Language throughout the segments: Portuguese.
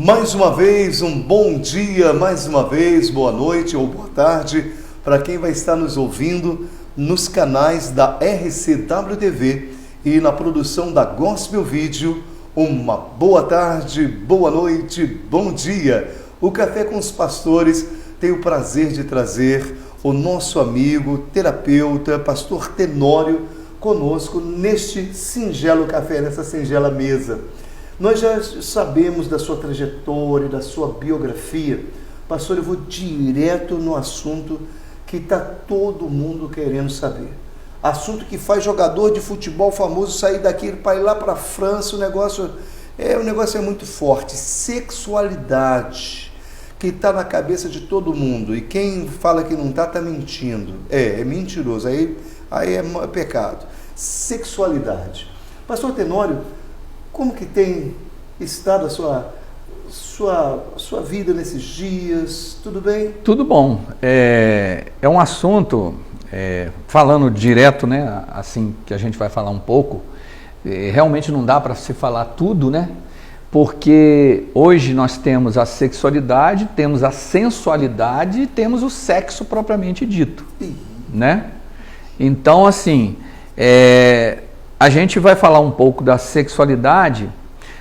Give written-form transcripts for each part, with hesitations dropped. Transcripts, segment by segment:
Mais uma vez, um bom dia, mais uma vez, boa noite ou boa tarde para quem vai estar nos ouvindo nos canais da RCW-TV e na produção da Gospel Vídeo. Uma boa tarde, boa noite, bom dia. O Café com os Pastores tem o prazer de trazer o nosso amigo, terapeuta, pastor Tenório, conosco neste singelo café, nessa singela mesa. Nós já sabemos da sua trajetória, da sua biografia. Pastor, eu vou direto no assunto que está todo mundo querendo saber. Assunto que faz jogador de futebol famoso sair daqui para ir lá para a França. O negócio é muito forte. Sexualidade, que está na cabeça de todo mundo. E quem fala que não está mentindo. É mentiroso. Aí é pecado. Sexualidade. Pastor Tenório, como que tem estado a sua vida nesses dias? Tudo bem? Tudo bom. É um assunto, falando direto, né, assim que a gente vai falar um pouco, realmente não dá para se falar tudo, né? Porque hoje nós temos a sexualidade, temos a sensualidade e temos o sexo propriamente dito, né? Então, assim, a gente vai falar um pouco da sexualidade,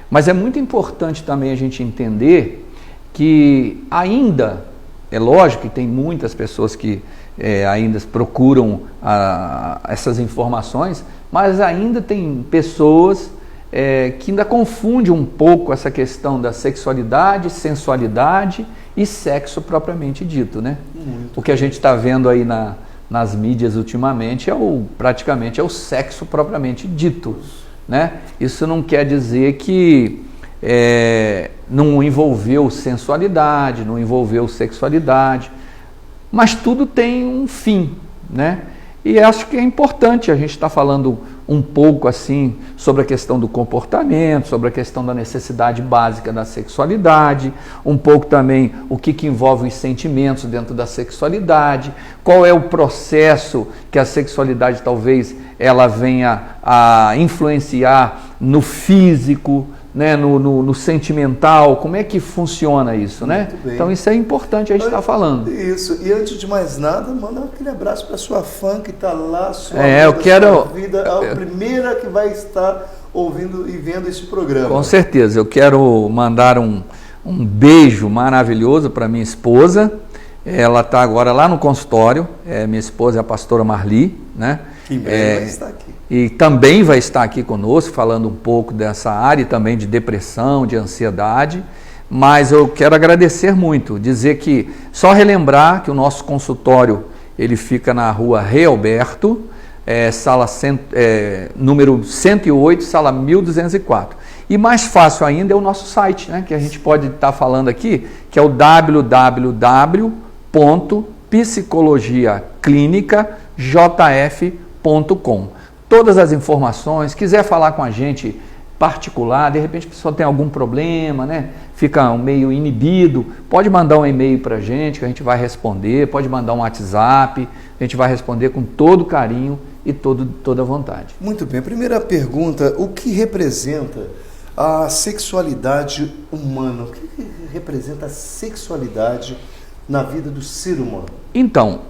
mas é muito importante também a gente entender que ainda, é lógico que tem muitas pessoas que ainda procuram essas informações, mas ainda tem pessoas que ainda confundem um pouco essa questão da sexualidade, sensualidade e sexo propriamente dito, né? O que a gente está vendo aí nas mídias ultimamente praticamente é o sexo propriamente dito, né? Isso não quer dizer que não envolveu sensualidade, não envolveu sexualidade, mas tudo tem um fim, né? E acho que é importante a gente estar falando um pouco assim sobre a questão do comportamento, sobre a questão da necessidade básica da sexualidade, um pouco também o que envolve os sentimentos dentro da sexualidade, qual é o processo que a sexualidade talvez ela venha a influenciar no físico, né, no sentimental, como é que funciona isso, né? Então isso é importante a gente estar falando. Isso, e antes de mais nada, manda aquele abraço para sua fã que está lá, a primeira que vai estar ouvindo e vendo esse programa. Com certeza, eu quero mandar um beijo maravilhoso para minha esposa. Ela está agora lá no consultório, minha esposa é a pastora Marli, né? Que em breve vai estar aqui. E também vai estar aqui conosco, falando um pouco dessa área também de depressão, de ansiedade. Mas eu quero agradecer muito, dizer que, só relembrar que o nosso consultório, ele fica na rua Realberto, número 108, sala 1204. E mais fácil ainda é o nosso site, né, que a gente pode estar falando aqui, que é o www.psicologiaclinicajf.com. Todas as informações, quiser falar com a gente particular, de repente a pessoa tem algum problema, né? Fica meio inibido, pode mandar um e-mail para a gente que a gente vai responder, pode mandar um WhatsApp, a gente vai responder com todo carinho e toda vontade. Muito bem, a primeira pergunta, o que representa a sexualidade humana? O que representa a sexualidade na vida do ser humano? Então,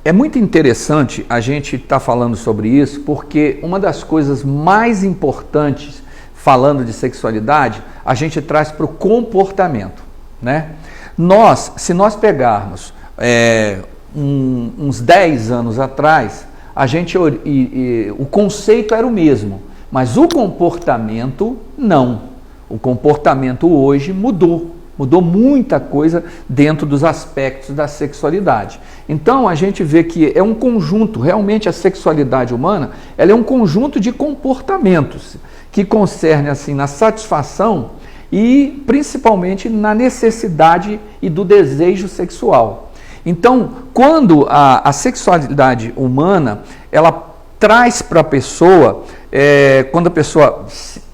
é muito interessante a gente estar falando sobre isso, porque uma das coisas mais importantes, falando de sexualidade, a gente traz para o comportamento, né? Se nós pegarmos uns 10 anos atrás, o conceito era o mesmo, mas o comportamento não. O comportamento hoje mudou muita coisa dentro dos aspectos da sexualidade. Então a gente vê que é um conjunto, realmente a sexualidade humana, ela é um conjunto de comportamentos que concerne assim na satisfação e principalmente na necessidade e do desejo sexual. Então, quando a sexualidade humana, ela traz para a pessoa, quando a pessoa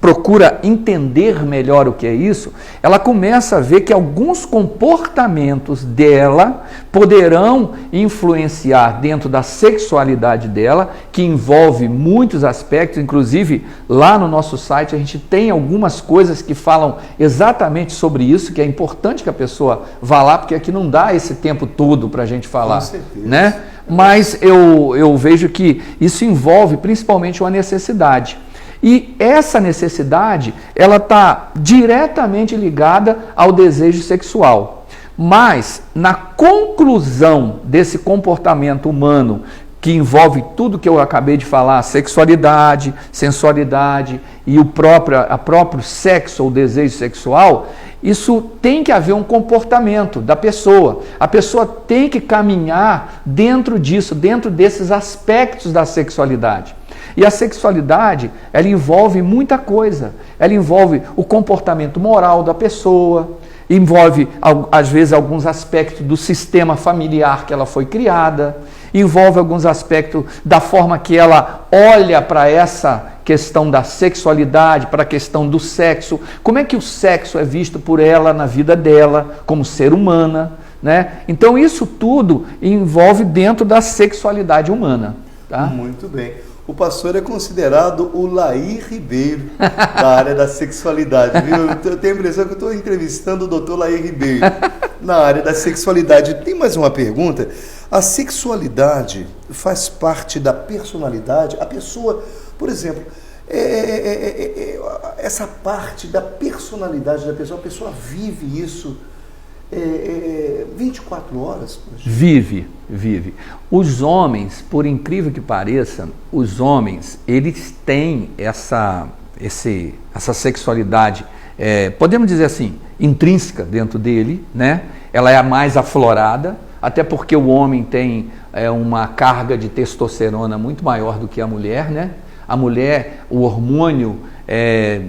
procura entender melhor o que é isso, ela começa a ver que alguns comportamentos dela poderão influenciar dentro da sexualidade dela, que envolve muitos aspectos, inclusive lá no nosso site a gente tem algumas coisas que falam exatamente sobre isso, que é importante que a pessoa vá lá, porque aqui não dá esse tempo todo para a gente falar, com certeza, né? Mas eu vejo que isso envolve principalmente uma necessidade. E essa necessidade, ela está diretamente ligada ao desejo sexual. Mas, na conclusão desse comportamento humano, que envolve tudo que eu acabei de falar, sexualidade, sensualidade e o próprio sexo ou desejo sexual, isso tem que haver um comportamento da pessoa. A pessoa tem que caminhar dentro disso, dentro desses aspectos da sexualidade. E a sexualidade, ela envolve muita coisa. Ela envolve o comportamento moral da pessoa, envolve, às vezes, alguns aspectos do sistema familiar que ela foi criada, envolve alguns aspectos da forma que ela olha para essa questão da sexualidade, para a questão do sexo, como é que o sexo é visto por ela na vida dela, como ser humana, né? Então, isso tudo envolve dentro da sexualidade humana. Tá? Muito bem. O pastor é considerado o Lair Ribeiro da área da sexualidade, viu? Eu tenho a impressão que eu estou entrevistando o doutor Lair Ribeiro na área da sexualidade. Tem mais uma pergunta. A sexualidade faz parte da personalidade? A pessoa, por exemplo, essa parte da personalidade da pessoa, a pessoa vive isso 24 horas? Vive. Os homens, por incrível que pareça, os homens, eles têm essa sexualidade, podemos dizer assim, intrínseca dentro dele, né? Ela é a mais aflorada, até porque o homem tem uma carga de testosterona muito maior do que a mulher, né? A mulher, o hormônio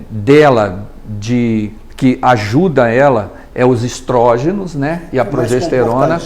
dela, que ajuda ela, os estrógenos, né? E a progesterona.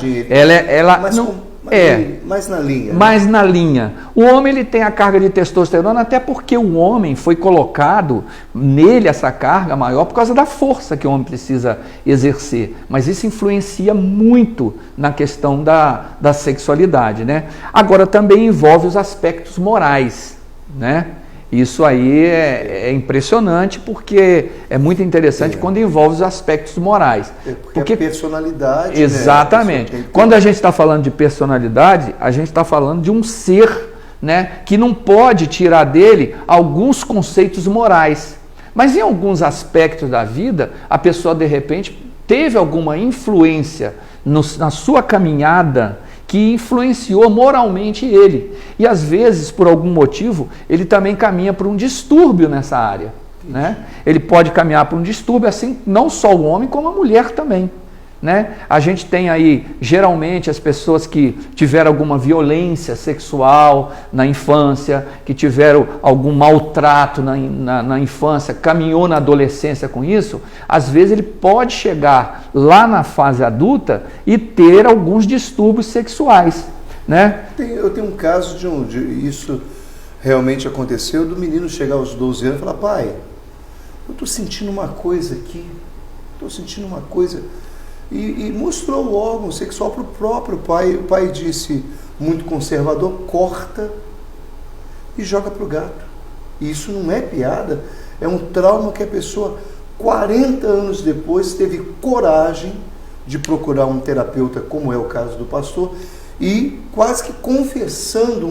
Mais na linha. Mais na linha. O homem, ele tem a carga de testosterona, até porque o homem foi colocado nele essa carga maior por causa da força que o homem precisa exercer. Mas isso influencia muito na questão da sexualidade, né? Agora, também envolve os aspectos morais, né? Isso aí é impressionante, porque é muito interessante quando envolve os aspectos morais. Porque a personalidade... Exatamente. Né? Quando a gente está falando de personalidade, a gente está falando de um ser, né, que não pode tirar dele alguns conceitos morais. Mas em alguns aspectos da vida, a pessoa, de repente, teve alguma influência na sua caminhada que influenciou moralmente ele. E às vezes, por algum motivo, ele também caminha para um distúrbio nessa área, né? Ele pode caminhar para um distúrbio, assim, não só o homem, como a mulher também, né? A gente tem aí, geralmente, as pessoas que tiveram alguma violência sexual na infância, que tiveram algum maltrato na infância, caminhou na adolescência com isso, às vezes ele pode chegar lá na fase adulta e ter alguns distúrbios sexuais, né? Eu tenho um caso de isso realmente aconteceu, do menino chegar aos 12 anos e falar: pai, eu estou sentindo uma coisa aqui, E mostrou o órgão sexual para o próprio pai. O pai disse, muito conservador: corta e joga para o gato. E isso não é piada, é um trauma que a pessoa, 40 anos depois, teve coragem de procurar um terapeuta, como é o caso do pastor, e quase que confessando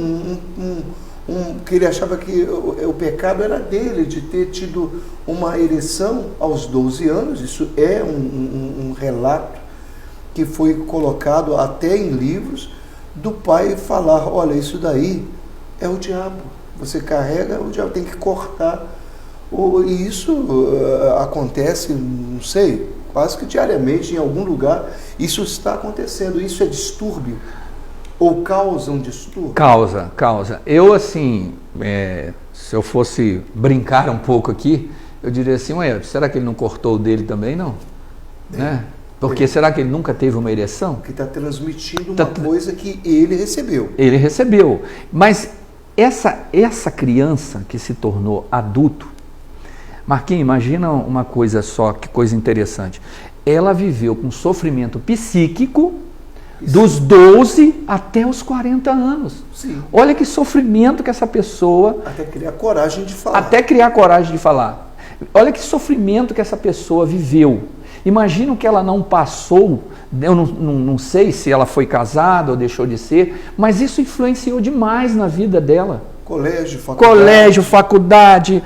que ele achava que o pecado era dele, de ter tido uma ereção aos 12 anos. Isso é um relato que foi colocado até em livros, do pai falar: olha, isso daí é o diabo, você carrega, o diabo tem que cortar. E isso acontece, não sei, quase que diariamente, em algum lugar, isso está acontecendo. Isso é distúrbio? Ou causa um distúrbio? Causa. Eu, assim, se eu fosse brincar um pouco aqui, eu diria assim: ué, será que ele não cortou o dele também, não? Né? Porque será que ele nunca teve uma ereção? Que está transmitindo uma coisa que ele recebeu. Ele recebeu. Mas essa criança que se tornou adulto, Marquinhos, imagina uma coisa só, que coisa interessante. Ela viveu com sofrimento psíquico dos 12 até os 40 anos. Sim. Olha que sofrimento que essa pessoa... Até criar coragem de falar. Até criar coragem de falar. Olha que sofrimento que essa pessoa viveu. Imagina que ela não passou, eu não sei se ela foi casada ou deixou de ser, mas isso influenciou demais na vida dela. Colégio, faculdade,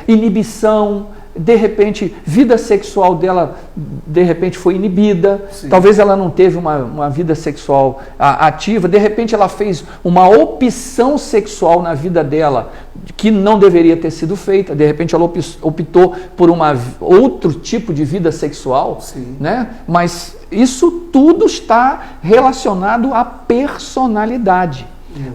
inibição, de repente, vida sexual dela, de repente foi inibida, sim, talvez ela não teve uma vida sexual ativa, de repente ela fez uma opção sexual na vida dela que não deveria ter sido feita, de repente ela optou por outro tipo de vida sexual, sim, né? Mas isso tudo está relacionado à personalidade.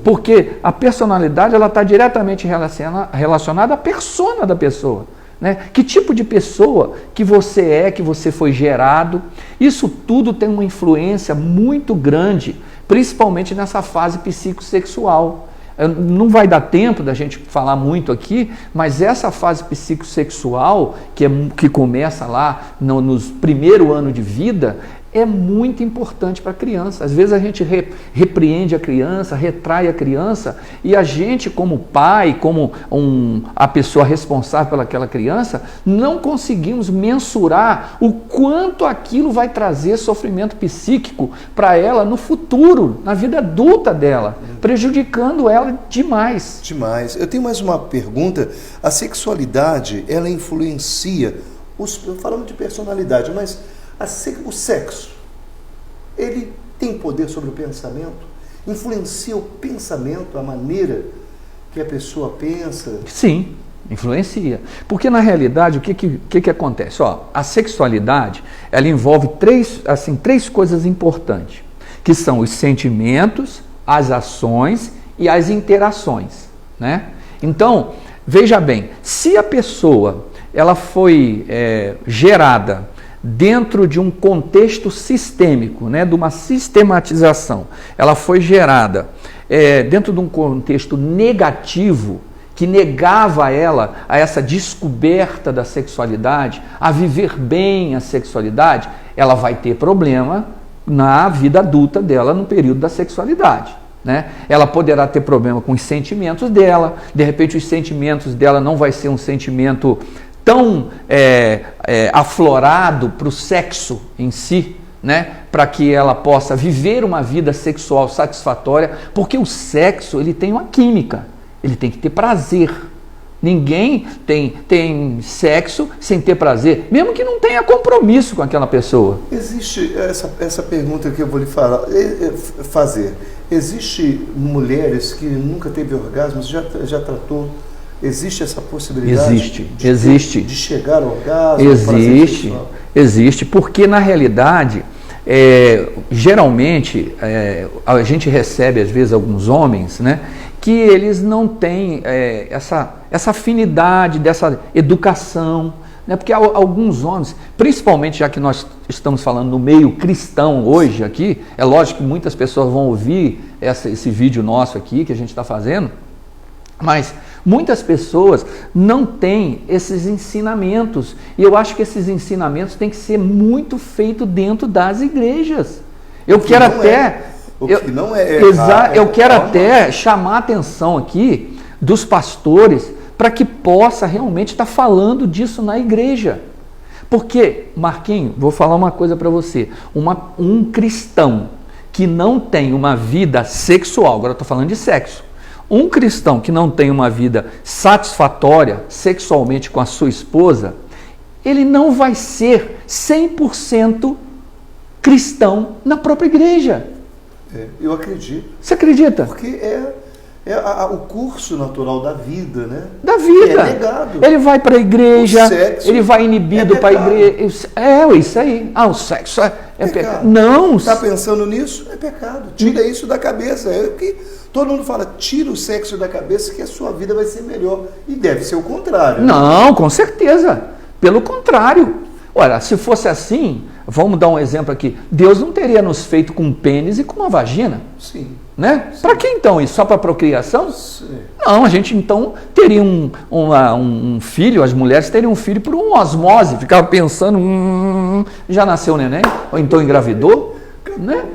Porque a personalidade ela está diretamente relacionada à persona da pessoa. Né? Que tipo de pessoa que você foi gerado, isso tudo tem uma influência muito grande, principalmente nessa fase psicossexual. Não vai dar tempo da gente falar muito aqui, mas essa fase psicossexual, que começa lá nos primeiros anos de vida, é muito importante para a criança. Às vezes a gente repreende a criança, retrai a criança, e a gente, como pai, como a pessoa responsável pelaquela criança, não conseguimos mensurar o quanto aquilo vai trazer sofrimento psíquico para ela no futuro, na vida adulta dela, prejudicando ela demais. Demais. Eu tenho mais uma pergunta. A sexualidade, ela influencia, falamos de personalidade, mas o sexo, ele tem poder sobre o pensamento? Influencia o pensamento, a maneira que a pessoa pensa? Sim, influencia. Porque na realidade, o que acontece? A sexualidade, ela envolve três coisas importantes, que são os sentimentos, as ações e as interações, né? Então, veja bem, se a pessoa ela foi gerada dentro de um contexto sistêmico, né, de uma sistematização, ela foi gerada dentro de um contexto negativo, que negava ela a essa descoberta da sexualidade, a viver bem a sexualidade, ela vai ter problema na vida adulta dela no período da sexualidade. Né? Ela poderá ter problema com os sentimentos dela, de repente os sentimentos dela não vai ser um sentimento tão aflorado para o sexo em si, né? Para que ela possa viver uma vida sexual satisfatória, porque o sexo ele tem uma química, ele tem que ter prazer. Ninguém tem sexo sem ter prazer, mesmo que não tenha compromisso com aquela pessoa. Existe essa pergunta que eu vou lhe fazer. Existe mulheres que nunca teve orgasmo, já tratou? Existe essa possibilidade? Existe. De chegar ao orgasmo? Existe, porque na realidade, geralmente, a gente recebe às vezes alguns homens, né, que eles não têm essa afinidade dessa educação, né, porque alguns homens, principalmente já que nós estamos falando no meio cristão hoje aqui, é lógico que muitas pessoas vão ouvir esse vídeo nosso aqui que a gente está fazendo, mas muitas pessoas não têm esses ensinamentos, e eu acho que esses ensinamentos têm que ser muito feitos dentro das igrejas. Eu quero até chamar a atenção aqui dos pastores para que possa realmente estar falando disso na igreja. Porque, Marquinhos, vou falar uma coisa para você, um cristão que não tem uma vida sexual, agora eu estou falando de sexo, um cristão que não tem uma vida satisfatória sexualmente com a sua esposa, ele não vai ser 100% cristão na própria igreja. Eu acredito. Você acredita? Porque o curso natural da vida, né? Da vida. É negado. Ele vai para a igreja, sexo ele vai inibido para a igreja. Isso aí. O sexo é pecado. Não. Está pensando nisso? É pecado. Tira isso da cabeça. Todo mundo fala, tira o sexo da cabeça que a sua vida vai ser melhor. E deve ser o contrário. Não, com certeza. Pelo contrário. Ora, se fosse assim, vamos dar um exemplo aqui, Deus não teria nos feito com um pênis e com uma vagina. Sim. Né? Para que então isso? Só para procriação? Sim. Não, a gente então teria um filho, as mulheres teriam um filho por uma osmose, ficava pensando, já nasceu o neném? Ou então engravidou? Né?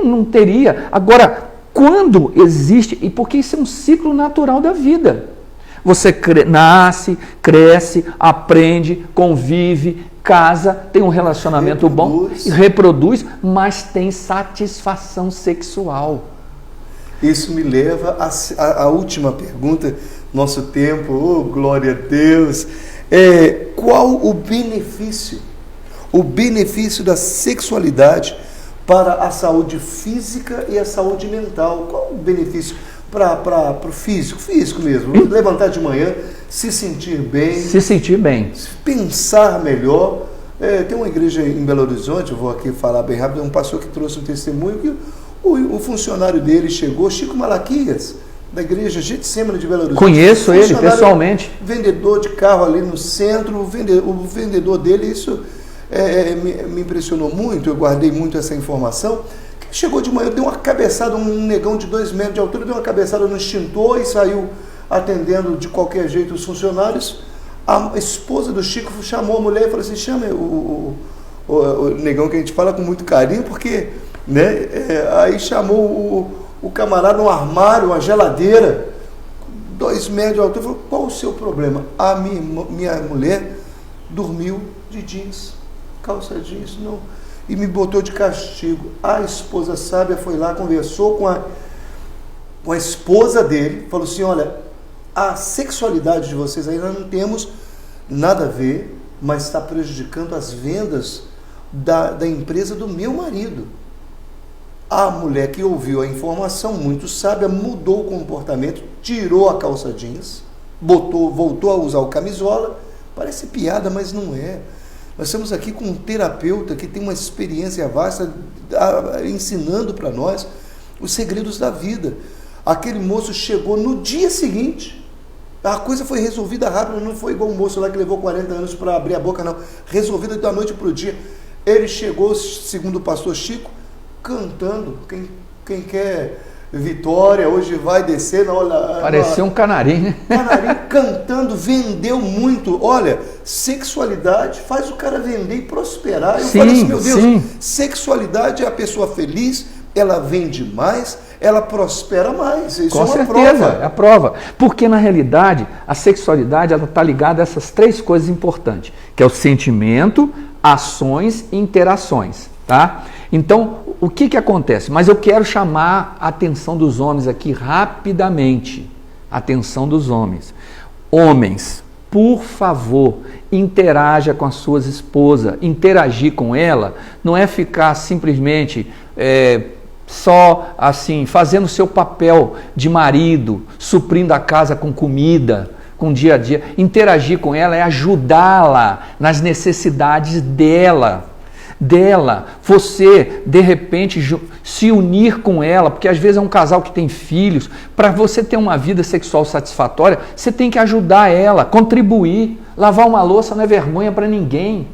Não teria. Agora, quando existe, e porque isso é um ciclo natural da vida, você nasce, cresce, aprende, convive, casa, tem um relacionamento bom e reproduz, mas tem satisfação sexual. Isso me leva à última pergunta, nosso tempo, oh, glória a Deus. Qual o benefício da sexualidade para a saúde física e a saúde mental? Qual o benefício para o físico mesmo? Levantar de manhã, se sentir bem. Pensar melhor. Tem uma igreja em Belo Horizonte, eu vou aqui falar bem rápido, um pastor que trouxe um testemunho que o funcionário dele chegou, Chico Malaquias, da igreja Getsemane de Belo Horizonte. Conheço ele pessoalmente. Vendedor de carro ali no centro, o vendedor dele, isso me impressionou muito, eu guardei muito essa informação. Chegou de manhã, deu uma cabeçada, um negão de 2 metros de altura, deu uma cabeçada no extintor e saiu atendendo de qualquer jeito os funcionários. A esposa do Chico chamou a mulher e falou assim, chama o negão, que a gente fala com muito carinho, porque, né, aí chamou o camarada um armário, uma geladeira, 2 metros de altura, falou, qual o seu problema? A minha mulher dormiu de jeans, calça jeans, não, e me botou de castigo. A esposa sábia foi lá, conversou com a esposa dele, falou assim, olha, a sexualidade de vocês ainda não temos nada a ver, mas está prejudicando as vendas da empresa do meu marido. A mulher que ouviu a informação, muito sábia, mudou o comportamento, tirou a calça jeans, voltou a usar o camisola. Parece piada, mas não é. Nós estamos aqui com um terapeuta que tem uma experiência vasta, ensinando para nós os segredos da vida. Aquele moço chegou no dia seguinte, a coisa foi resolvida rápido, não foi igual um moço lá que levou 40 anos para abrir a boca, não. Resolvida da noite para o dia. Ele chegou, segundo o pastor Chico, cantando. Quem quer vitória, hoje vai descer. Parecia um canarinho, né? Canarinho cantando, vendeu muito. Olha, sexualidade faz o cara vender e prosperar. Eu falo assim, meu Deus, sexualidade é a pessoa feliz, ela vende mais, ela prospera mais. Isso com certeza, é a prova. Porque, na realidade, a sexualidade está ligada a essas 3 coisas importantes, que é o sentimento, ações e interações. Tá? Então, o que acontece? Mas eu quero chamar a atenção dos homens aqui rapidamente. Atenção dos homens. Homens, por favor, interaja com as suas esposas. Interagir com ela não é ficar simplesmente só assim, fazendo o seu papel de marido, suprindo a casa com comida, com o dia a dia. Interagir com ela é ajudá-la nas necessidades dela. Você, de repente, se unir com ela, porque às vezes é um casal que tem filhos, para você ter uma vida sexual satisfatória, você tem que ajudar ela, contribuir. Lavar uma louça não é vergonha para ninguém.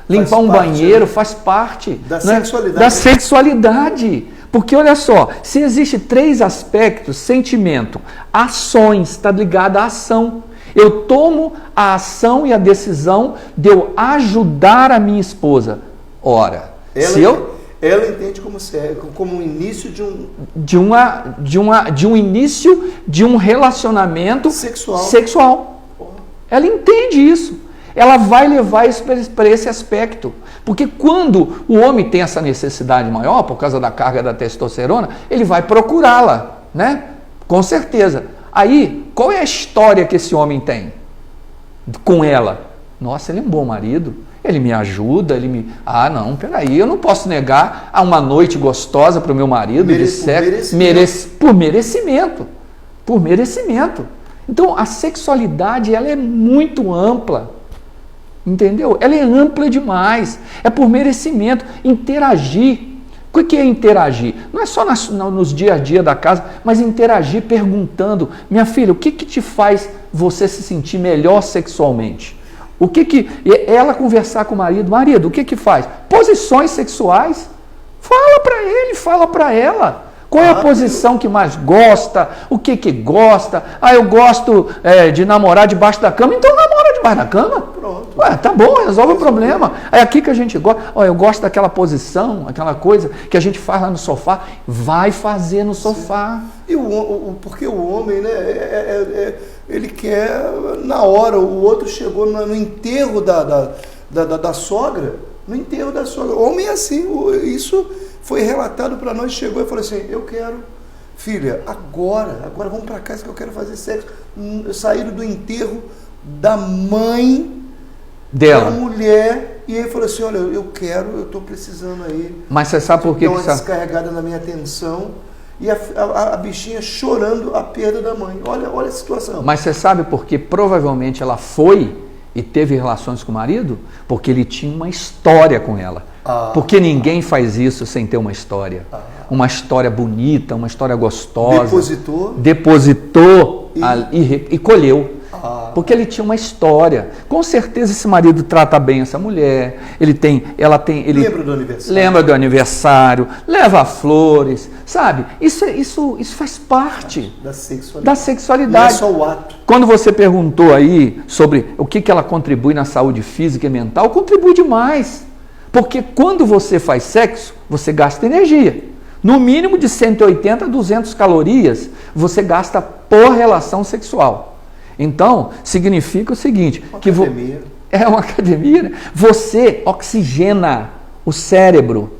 Limpar um banheiro faz parte da sexualidade. Porque olha só, se existe 3 aspectos, sentimento, ações, está ligado à ação. Eu tomo a ação e a decisão de eu ajudar a minha esposa. Ora, ela entende como o início de um início de um relacionamento sexual. Ela entende isso. Ela vai levar isso para esse aspecto. Porque quando o homem tem essa necessidade maior, por causa da carga da testosterona, ele vai procurá-la, né? Com certeza. Aí, qual é a história que esse homem tem com ela? Nossa, ele é um bom marido. Ele me ajuda, não, peraí, eu não posso negar a uma noite gostosa para o meu marido de sexo por merecimento. Então, a sexualidade, ela é muito ampla, entendeu? Ela é ampla demais, é por merecimento, interagir. O que é interagir? Não é só nos dia a dia da casa, mas interagir perguntando, minha filha, o que te faz você se sentir melhor sexualmente? O que ela conversar com o marido, o que faz? Posições sexuais. Fala para ele, fala para ela. Qual é a posição que mais gosta? O que gosta? Eu gosto de namorar debaixo da cama, então namora debaixo da cama. Pronto. Tá bom, resolve o problema. É aqui que a gente gosta. Eu gosto daquela posição, aquela coisa que a gente faz lá no sofá. Vai fazer no sofá. E porque o homem, né, ele quer na hora. O outro chegou no enterro da sogra. No enterro da sogra. O homem é assim. Isso foi relatado para nós. Chegou e falou assim: eu quero, filha, agora vamos para casa que eu quero fazer sexo. Saíram do enterro da mãe dela, da mulher, e ele falou assim: olha, eu estou precisando aí. Mas você sabe por que uma descarregada na minha atenção. E a bichinha chorando a perda da mãe. Olha a situação. Mas você sabe por que provavelmente ela foi e teve relações com o marido? Porque ele tinha uma história com ela. Porque ninguém faz isso sem ter uma história. Uma história bonita, uma história gostosa. Depositou e colheu. Porque ele tinha uma história. Com certeza esse marido trata bem essa mulher. Lembra do aniversário, leva flores, sabe? Isso faz parte da sexualidade. Não é só o ato. Quando você perguntou aí sobre o que ela contribui na saúde física e mental, contribui demais. Porque quando você faz sexo, você gasta energia. No mínimo de 180 a 200 calorias você gasta por relação sexual. Então, significa o seguinte... É uma academia, né? Você oxigena o cérebro.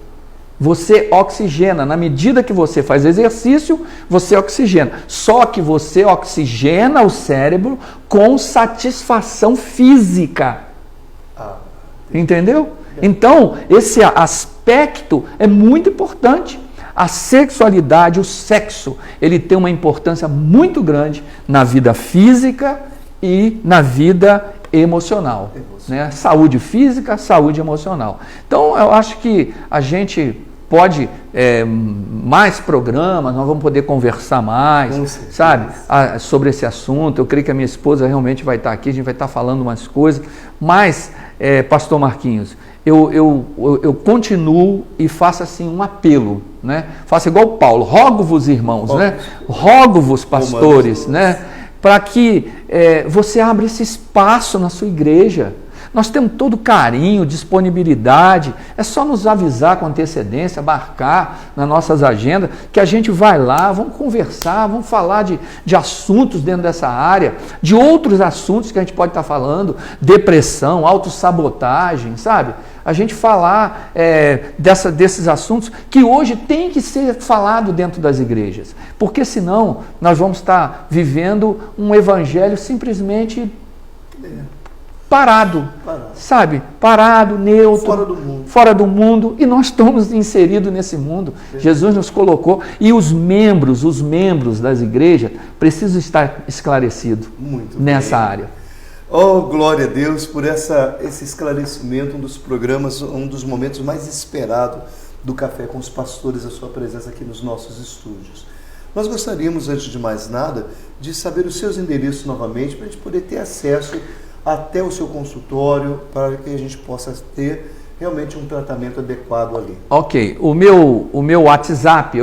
Você oxigena. Na medida que você faz exercício, você oxigena. Só que você oxigena o cérebro com satisfação física. Entendeu? Então, esse aspecto é muito importante. A sexualidade, o sexo, ele tem uma importância muito grande na vida física e na vida emocional. Né? Saúde física, saúde emocional. Então, eu acho que a gente pode, mais programas, nós vamos poder conversar mais, sabe, sobre esse assunto. Eu creio que a minha esposa realmente vai estar aqui, a gente vai estar falando umas coisas. Mas, pastor Marquinhos, eu continuo e faço assim um apelo, né? Faço igual o Paulo, rogo-vos, irmãos, né? Rogo-vos, pastores, né? Para que você abra esse espaço na sua igreja. Nós temos todo carinho, disponibilidade, é só nos avisar com antecedência, marcar nas nossas agendas, que a gente vai lá, vamos conversar, vamos falar de assuntos dentro dessa área, de outros assuntos que a gente pode estar falando, depressão, autossabotagem, sabe? A gente falar desses assuntos que hoje tem que ser falado dentro das igrejas, porque senão nós vamos estar vivendo um evangelho simplesmente parado, sabe? Parado, neutro, fora do mundo, e nós estamos inseridos nesse mundo. Jesus nos colocou, e os membros das igrejas precisam estar esclarecidos nessa área. Oh, glória a Deus por esse esclarecimento, um dos programas, um dos momentos mais esperados do Café com os Pastores, a sua presença aqui nos nossos estúdios. Nós gostaríamos, antes de mais nada, de saber os seus endereços novamente, para a gente poder ter acesso até o seu consultório, para que a gente possa ter realmente um tratamento adequado ali. Ok, o meu WhatsApp,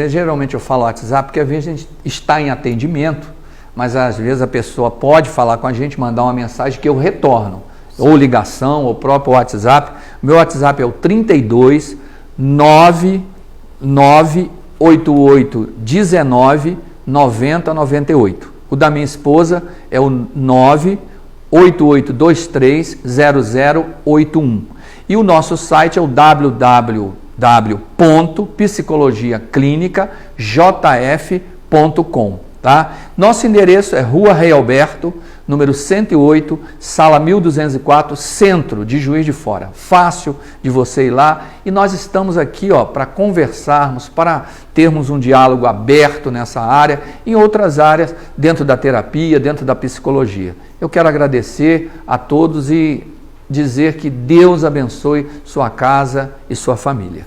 geralmente eu falo WhatsApp, porque às vezes a gente está em atendimento, mas às vezes a pessoa pode falar com a gente, mandar uma mensagem que eu retorno, ou ligação, ou próprio WhatsApp. Meu WhatsApp é o 32 988 19 90 98. O da minha esposa é o 988230081. E o nosso site é o www.psicologiaclinicajf.com, tá? Nosso endereço é Rua Rei Alberto, número 108, sala 1204, centro de Juiz de Fora. Fácil de você ir lá, e nós estamos aqui, para conversarmos, para termos um diálogo aberto nessa área, em outras áreas, dentro da terapia, dentro da psicologia. Eu quero agradecer a todos e dizer que Deus abençoe sua casa e sua família.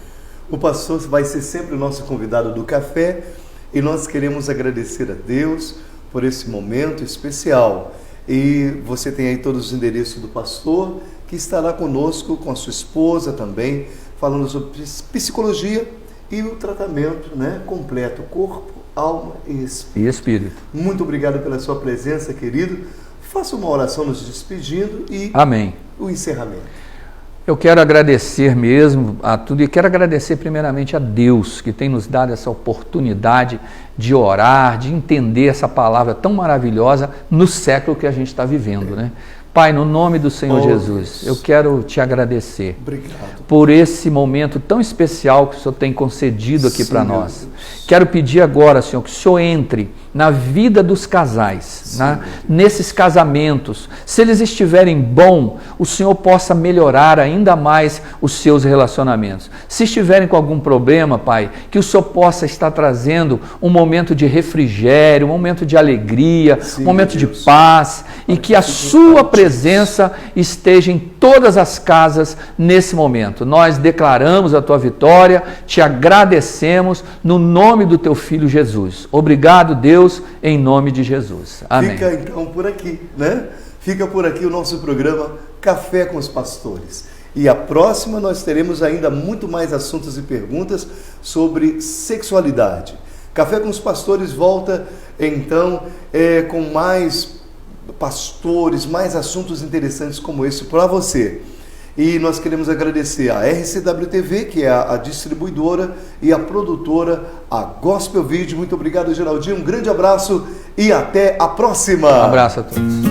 O pastor vai ser sempre o nosso convidado do café, e nós queremos agradecer a Deus por esse momento especial. E você tem aí todos os endereços do pastor, que estará conosco, com a sua esposa também, falando sobre psicologia e o tratamento, né, completo, corpo, alma e espírito. Muito obrigado pela sua presença, querido. Faça uma oração nos despedindo e amém. O encerramento. Eu quero agradecer mesmo a tudo e quero agradecer primeiramente a Deus que tem nos dado essa oportunidade de orar, de entender essa palavra tão maravilhosa no século que a gente está vivendo, né? Pai, no nome do Senhor Jesus, eu quero te agradecer por esse momento tão especial que o Senhor tem concedido aqui para nós. Quero pedir agora, Senhor, que o Senhor entre na vida dos casais, né? Nesses casamentos. Se eles estiverem bom, o Senhor possa melhorar ainda mais os seus relacionamentos. Se estiverem com algum problema, Pai, que o Senhor possa estar trazendo um momento de refrigério, um momento de alegria, um momento de paz, e que a sua presença esteja em todas as casas nesse momento. Nós declaramos a tua vitória, te agradecemos no nome do teu Filho Jesus. Obrigado, Deus, em nome de Jesus. Amém. Fica então por aqui, né? Fica por aqui o nosso programa Café com os Pastores. E a próxima nós teremos ainda muito mais assuntos e perguntas sobre sexualidade. Café com os Pastores volta então com mais pastores, mais assuntos interessantes como esse para você. E nós queremos agradecer a RCW TV, que é a distribuidora, e a produtora, a Gospel Video. Muito obrigado, Geraldinho. Um grande abraço e até a próxima. Um abraço a todos.